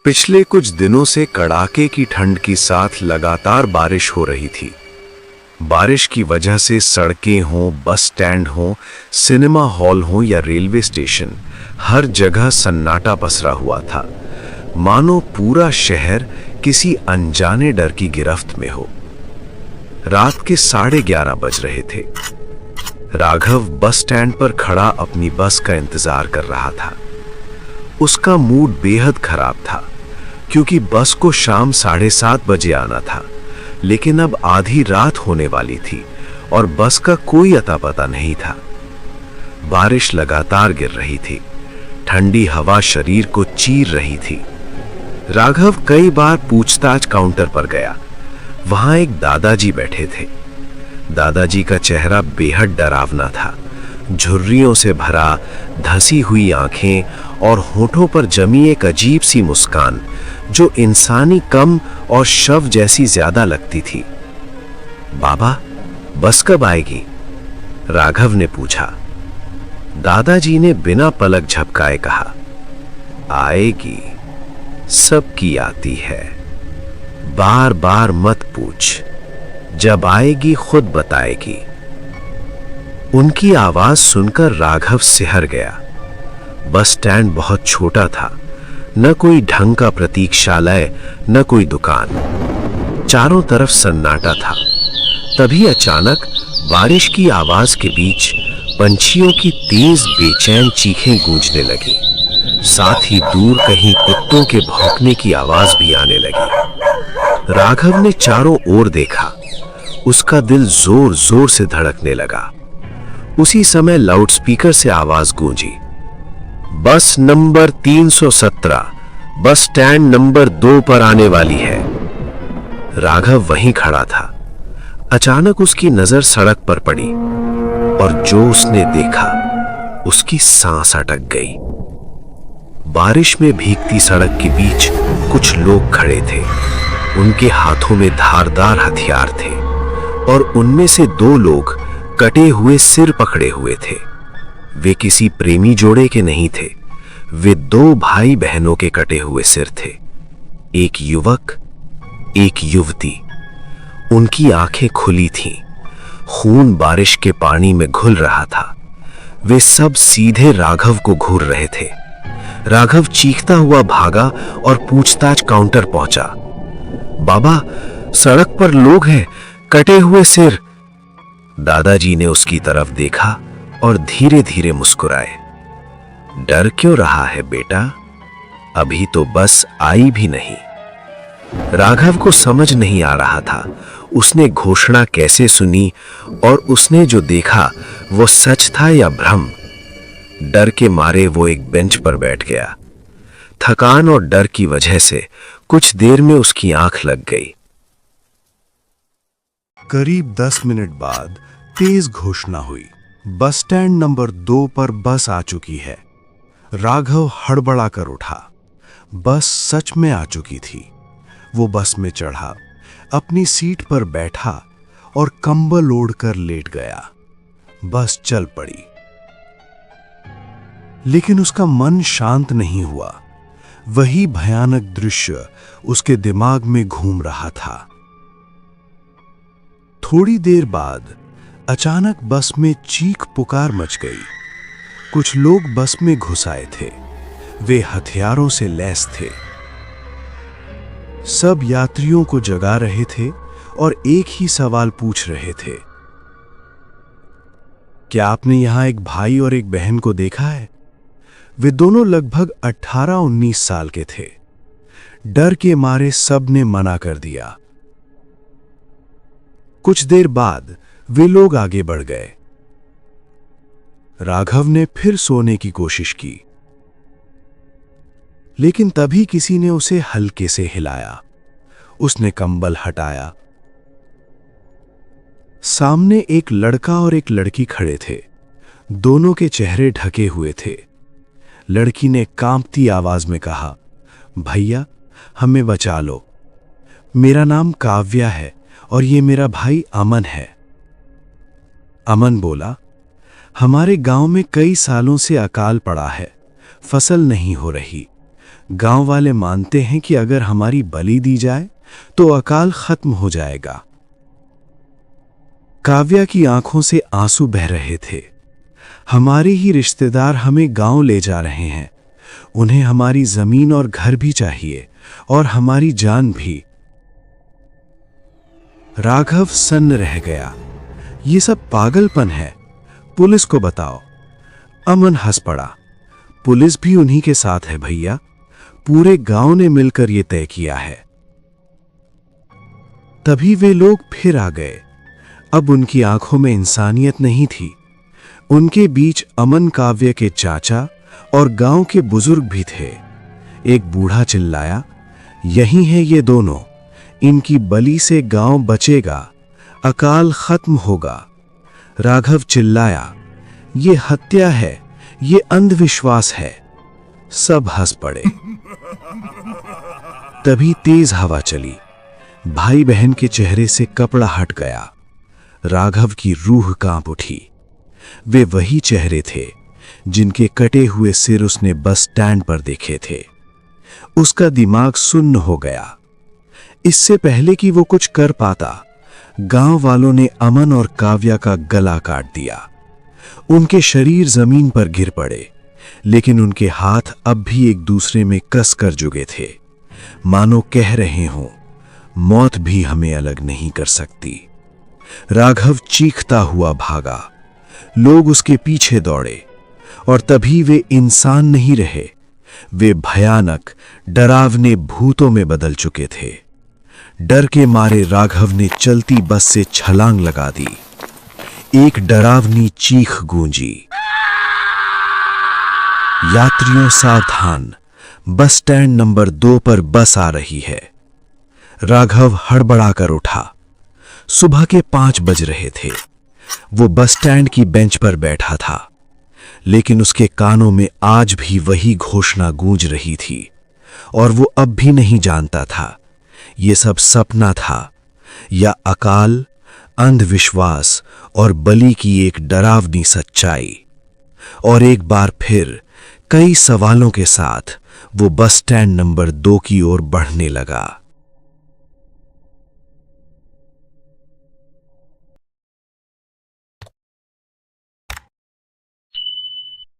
पिछले कुछ दिनों से कड़ाके की ठंड के साथ लगातार बारिश हो रही थी। बारिश की वजह से सड़कें हों, बस स्टैंड हों, सिनेमा हॉल हों या रेलवे स्टेशन, हर जगह सन्नाटा पसरा हुआ था, मानो पूरा शहर किसी अनजाने डर की गिरफ्त में हो। रात के 11:30 बज रहे थे। राघव बस स्टैंड पर खड़ा अपनी बस का इंतजार कर रहा था। उसका मूड बेहद खराब था, क्योंकि बस को शाम 7:30 बजे आना था, लेकिन अब आधी रात होने वाली थी और बस का कोई अता पता नहीं था। बारिश लगातार गिर रही थी, ठंडी हवा शरीर को चीर रही थी। राघव कई बार पूछताछ काउंटर पर गया। वहां एक दादाजी बैठे थे। दादाजी का चेहरा बेहद डरावना था, झुर्रियों से भरा, धसी हुई आंखें और होठों पर जमी एक अजीब सी मुस्कान जो इंसानी कम और शव जैसी ज्यादा लगती थी। बाबा, बस कब आएगी? राघव ने पूछा। दादाजी ने बिना पलक झपकाए कहा, आएगी, सबकी आती है, बार बार मत पूछ, जब आएगी खुद बताएगी। उनकी आवाज सुनकर राघव सिहर गया। बस स्टैंड बहुत छोटा था, न कोई ढंग का प्रतीक्षालय, न कोई दुकान, चारों तरफ सन्नाटा था। तभी अचानक बारिश की आवाज के बीच पंछियों की तेज बेचैन चीखें गूंजने लगी। साथ ही दूर कहीं कुत्तों के भौंकने की आवाज भी आने लगी। राघव ने चारों ओर देखा। उसका दिल जोर जोर से धड़कने लगा। उसी समय लाउडस्पीकर से आवाज गूंजी, बस नंबर 317 बस स्टैंड नंबर 2 पर आने वाली है। राघव वहीं खड़ा था। अचानक उसकी नजर सड़क पर पड़ी और जो उसने देखा, उसकी सांस अटक गई। बारिश में भीगती सड़क के बीच कुछ लोग खड़े थे। उनके हाथों में धारदार हथियार थे और उनमें से 2 लोग कटे हुए सिर पकड़े हुए थे। वे किसी प्रेमी जोड़े के नहीं थे, वे 2 भाई बहनों के कटे हुए सिर थे। एक युवक, एक युवती। उनकी आंखें खुली थीं, खून बारिश के पानी में घुल रहा था। वे सब सीधे राघव को घूर रहे थे। राघव चीखता हुआ भागा और पूछताछ काउंटर पहुंचा। बाबा, सड़क पर लोग हैं, कटे हुए सिर। दादाजी ने उसकी तरफ देखा और धीरे धीरे मुस्कुराए। डर क्यों रहा है बेटा? अभी तो बस आई भी नहीं। राघव को समझ नहीं आ रहा था उसने घोषणा कैसे सुनी और उसने जो देखा वो सच था या भ्रम। डर के मारे वो एक बेंच पर बैठ गया। थकान और डर की वजह से कुछ देर में उसकी आंख लग गई। करीब 10 मिनट बाद तेज घोषणा हुई, बस स्टैंड नंबर 2 पर बस आ चुकी है। राघव हड़बड़ा कर उठा। बस सच में आ चुकी थी। वो बस में चढ़ा, अपनी सीट पर बैठा और कंबल ओढ़कर लेट गया। बस चल पड़ी, लेकिन उसका मन शांत नहीं हुआ। वही भयानक दृश्य उसके दिमाग में घूम रहा था। थोड़ी देर बाद अचानक बस में चीख पुकार मच गई। कुछ लोग बस में घुस आए थे। वे हथियारों से लैस थे। सब यात्रियों को जगा रहे थे और एक ही सवाल पूछ रहे थे, क्या आपने यहां एक भाई और एक बहन को देखा है? वे दोनों लगभग 18-19 साल के थे। डर के मारे सब ने मना कर दिया। कुछ देर बाद वे लोग आगे बढ़ गए। राघव ने फिर सोने की कोशिश की, लेकिन तभी किसी ने उसे हल्के से हिलाया। उसने कंबल हटाया। सामने एक लड़का और एक लड़की खड़े थे। दोनों के चेहरे ढके हुए थे। लड़की ने कांपती आवाज में कहा, भैया, हमें बचा लो। मेरा नाम काव्या है और ये मेरा भाई अमन है। अमन बोला, हमारे गांव में कई सालों से अकाल पड़ा है, फसल नहीं हो रही। गांव वाले मानते हैं कि अगर हमारी बलि दी जाए तो अकाल खत्म हो जाएगा। काव्या की आंखों से आंसू बह रहे थे। हमारे ही रिश्तेदार हमें गांव ले जा रहे हैं। उन्हें हमारी जमीन और घर भी चाहिए और हमारी जान भी। राघव सन्न रह गया। ये सब पागलपन है, पुलिस को बताओ। अमन हंस पड़ा। पुलिस भी उन्हीं के साथ है भैया। पूरे गांव ने मिलकर यह तय किया है। तभी वे लोग फिर आ गए। अब उनकी आंखों में इंसानियत नहीं थी। उनके बीच अमन, काव्य के चाचा और गांव के बुजुर्ग भी थे। एक बूढ़ा चिल्लाया, यही हैं ये दोनों। इनकी बलि से गांव बचेगा, अकाल खत्म होगा। राघव चिल्लाया, ये हत्या है, ये अंधविश्वास है। सब हंस पड़े। तभी तेज हवा चली। भाई बहन के चेहरे से कपड़ा हट गया। राघव की रूह कांप उठी। वे वही चेहरे थे जिनके कटे हुए सिर उसने बस स्टैंड पर देखे थे। उसका दिमाग सुन्न हो गया। इससे पहले कि वो कुछ कर पाता, गांव वालों ने अमन और काव्या का गला काट दिया। उनके शरीर जमीन पर गिर पड़े, लेकिन उनके हाथ अब भी एक दूसरे में कस कर जुगे थे, मानो कह रहे हों, मौत भी हमें अलग नहीं कर सकती। राघव चीखता हुआ भागा। लोग उसके पीछे दौड़े और तभी वे इंसान नहीं रहे। वे भयानक, डरावने भूतों में बदल चुके थे। डर के मारे राघव ने चलती बस से छलांग लगा दी। एक डरावनी चीख गूंजी, यात्रियों सावधान, बस स्टैंड नंबर 2 पर बस आ रही है। राघव हड़बड़ाकर उठा। सुबह के 5 बज रहे थे। वो बस स्टैंड की बेंच पर बैठा था, लेकिन उसके कानों में आज भी वही घोषणा गूंज रही थी और वो अब भी नहीं जानता था ये सब सपना था या अकाल, अंधविश्वास और बलि की एक डरावनी सच्चाई। और एक बार फिर कई सवालों के साथ वो बस स्टैंड नंबर 2 की ओर बढ़ने लगा।